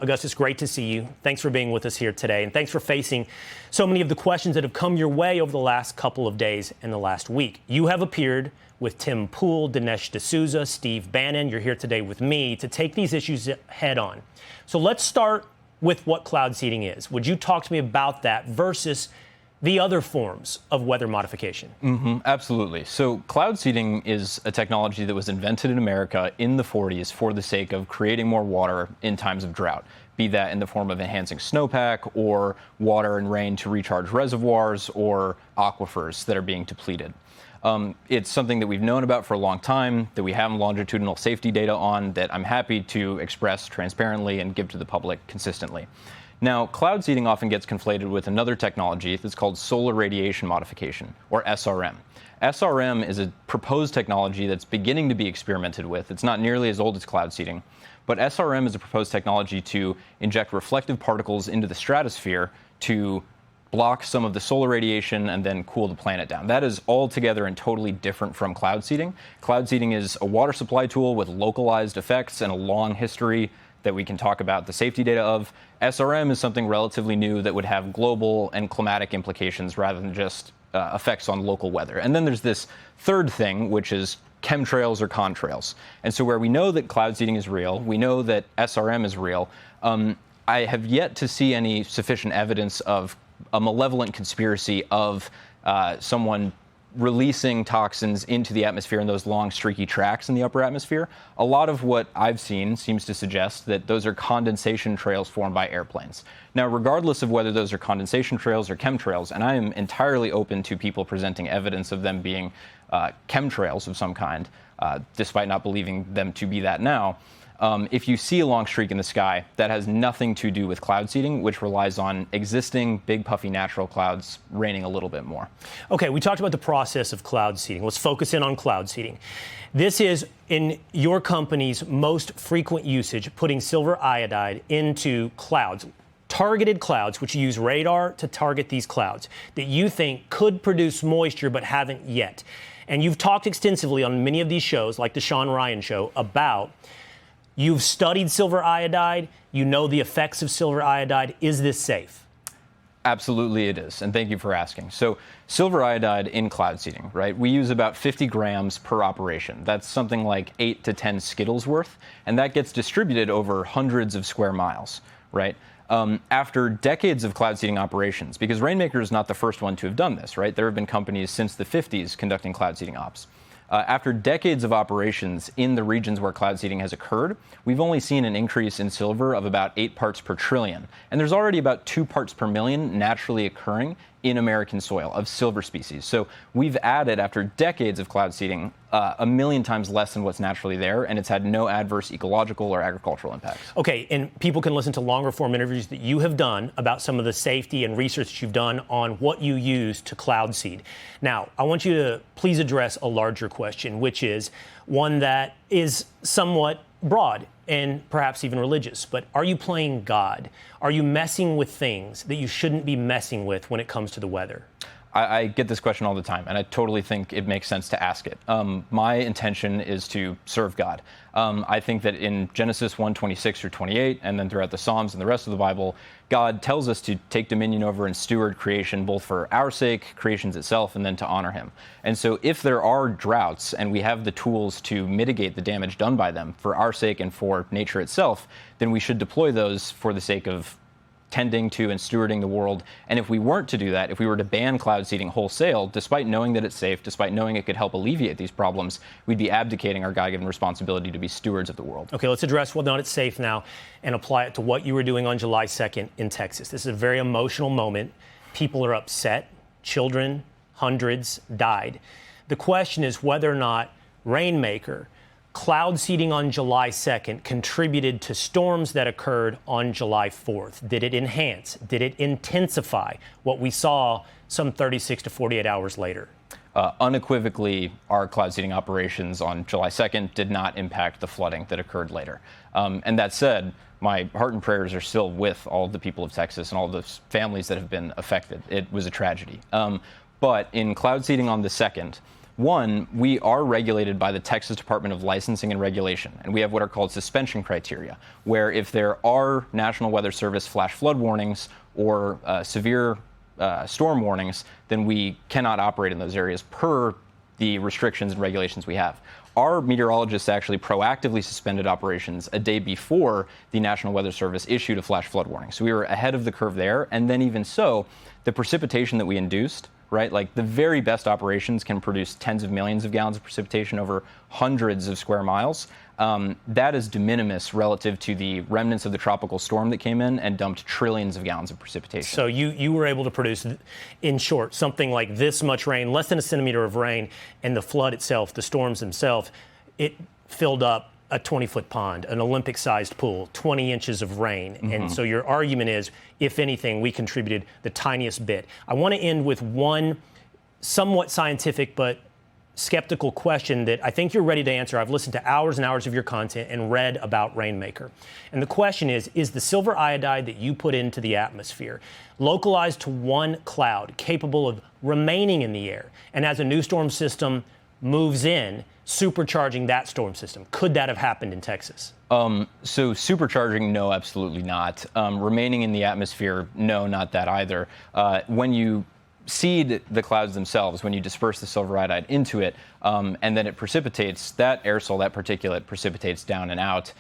Augustus, great to see you. Thanks for being with us here today, and thanks for facing so many of the questions that have come your way over the last couple of days and the last week. You have appeared with Tim Pool, Dinesh D'Souza, Steve Bannon. You're here today with me to take these issues head on. So let's start with what cloud seeding is. Would you talk to me about that versus the other forms of weather modification? Absolutely. So cloud seeding is a technology that was invented in America in the 40s for the sake of creating more water in times of drought, be that in the form of enhancing snowpack or water and rain to recharge reservoirs or aquifers that are being depleted. It's something that we've known about for a long time, that we have longitudinal safety data on, that I'm happy to express transparently and give to the public consistently. Now, cloud seeding often gets conflated with another technology that's called solar radiation modification, or SRM. SRM is a proposed technology that's beginning to be experimented with. It's not nearly as old as cloud seeding, but SRM is a proposed technology to inject reflective particles into the stratosphere to block some of the solar radiation and then cool the planet down. That is altogether and totally different from cloud seeding. Cloud seeding is a water supply tool with localized effects and a long history that we can talk about the safety data of. SRM is something relatively new that would have global and climatic implications rather than just effects on local weather. And then there's this third thing, which is chemtrails or contrails. And so where we know that cloud seeding is real, we know that SRM is real, I have yet to see any sufficient evidence of a malevolent conspiracy of someone releasing toxins into the atmosphere in those long streaky tracks in the upper atmosphere. A lot of what I've seen seems to suggest that those are condensation trails formed by airplanes. Now, regardless of whether those are condensation trails or chemtrails, and I am entirely open to people presenting evidence of them being chemtrails of some kind, despite not believing them to be that now, if you see a long streak in the sky, that has nothing to do with cloud seeding, which relies on existing big puffy natural clouds raining a little bit more. Okay, we talked about the process of cloud seeding. Let's focus in on cloud seeding. This is, in your company's most frequent usage, putting silver iodide into clouds, targeted clouds, which you use radar to target these clouds, that you think could produce moisture but haven't yet. And you've talked extensively on many of these shows, like the Sean Ryan Show, about you've studied silver iodide. You know the effects of silver iodide. Is this safe? Absolutely it is, and thank you for asking. So silver iodide in cloud seeding, right? We use about 50 grams per operation. That's something like 8 to 10 Skittles worth, and that gets distributed over hundreds of square miles, right? After decades of cloud seeding operations, because Rainmaker is not the first one to have done this, right? There have been companies since the 50s conducting cloud seeding ops. After decades of operations in the regions where cloud seeding has occurred, we've only seen an increase in silver of about 8 parts per trillion. And there's already about 2 parts per million naturally occurring in American soil of silver species. So we've added, after decades of cloud seeding, 1 million times less than what's naturally there, and it's had no adverse ecological or agricultural impacts. Okay, and people can listen to longer form interviews that you have done about some of the safety and research that you've done on what you use to cloud seed. Now, I want you to please address a larger question, which is one that is somewhat broad and perhaps even religious, but are you playing God? Are you messing with things that you shouldn't be messing with when it comes to the weather? I get this question all the time, and I totally think it makes sense to ask it. My intention is to serve God. I think that in Genesis 1:26 through 28, and then throughout the Psalms and the rest of the Bible, God tells us to take dominion over and steward creation, both for our sake, creation's itself, and then to honor him. And so if there are droughts and we have the tools to mitigate the damage done by them for our sake and for nature itself, then we should deploy those for the sake of tending to and stewarding the world. And if we weren't to do that, if we were to ban cloud seeding wholesale, despite knowing that it's safe, despite knowing it could help alleviate these problems, we'd be abdicating our God-given responsibility to be stewards of the world. Okay, let's address whether or not it's safe now and apply it to what you were doing on July 2nd in Texas. This is a very emotional moment. People are upset. Children, hundreds, died. The question is whether or not Rainmaker, cloud seeding on July 2nd, contributed to storms that occurred on July 4th. Did it enhance? Did it intensify what we saw some 36 to 48 hours later? Unequivocally, our cloud seeding operations on July 2nd did not impact the flooding that occurred later. And that said, my heart and prayers are still with all of the people of Texas and all the families that have been affected. It was a tragedy. But in cloud seeding on the 2nd, One, we are regulated by the Texas Department of Licensing and Regulation, and we have what are called suspension criteria, where if there are National Weather Service flash flood warnings or severe storm warnings, then we cannot operate in those areas per the restrictions and regulations we have. Our meteorologists actually proactively suspended operations a day before the National Weather Service issued a flash flood warning. So we were ahead of the curve there. And then even so, the precipitation that we induced, right, like the very best operations can produce tens of millions of gallons of precipitation over hundreds of square miles. That is de minimis relative to the remnants of the tropical storm that came in and dumped trillions of gallons of precipitation. So you were able to produce, in short, something like this much rain, less than a centimeter of rain, and the flood itself, the storms themselves, it filled up a 20-foot pond, an Olympic-sized pool, 20 inches of rain. Mm-hmm. And so your argument is, if anything, we contributed the tiniest bit. I want to end with one somewhat scientific but skeptical question that I think you're ready to answer. I've listened to hours and hours of your content and read about Rainmaker. And the question is the silver iodide that you put into the atmosphere localized to one cloud, capable of remaining in the air, and as a new storm system moves in, supercharging that storm system? Could that have happened in Texas? So supercharging, no, absolutely not. Remaining in the atmosphere, no, not that either. When you seed the clouds themselves, when you disperse the silver iodide into it, and then it precipitates, that aerosol, that particulate precipitates down and out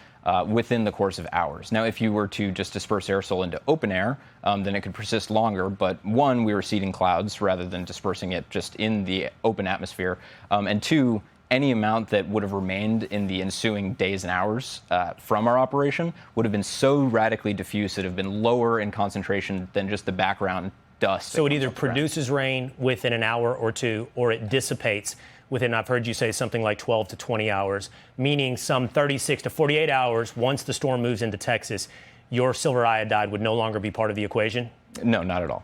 within the course of hours. Now, if you were to just disperse aerosol into open air, then it could persist longer. But one, we were seeding clouds rather than dispersing it just in the open atmosphere. And two, any amount that would have remained in the ensuing days and hours from our operation would have been so radically diffuse that it have been lower in concentration than just the background dust. So it either produces rain within an hour or two, or it dissipates within, I've heard you say, something like 12 to 20 hours, meaning some 36 to 48 hours once the storm moves into Texas, your silver iodide would no longer be part of the equation? No, not at all.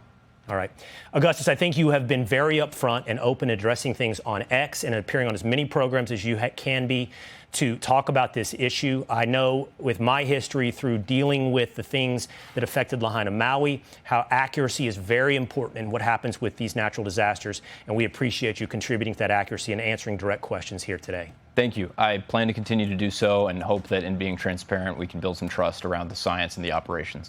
All right. Augustus, I think you have been very upfront and open addressing things on X and appearing on as many programs as you can be to talk about this issue. I know with my history through dealing with the things that affected Lahaina Maui, how accuracy is very important in what happens with these natural disasters, and we appreciate you contributing to that accuracy and answering direct questions here today. Thank you. I plan to continue to do so and hope that in being transparent, we can build some trust around the science and the operations.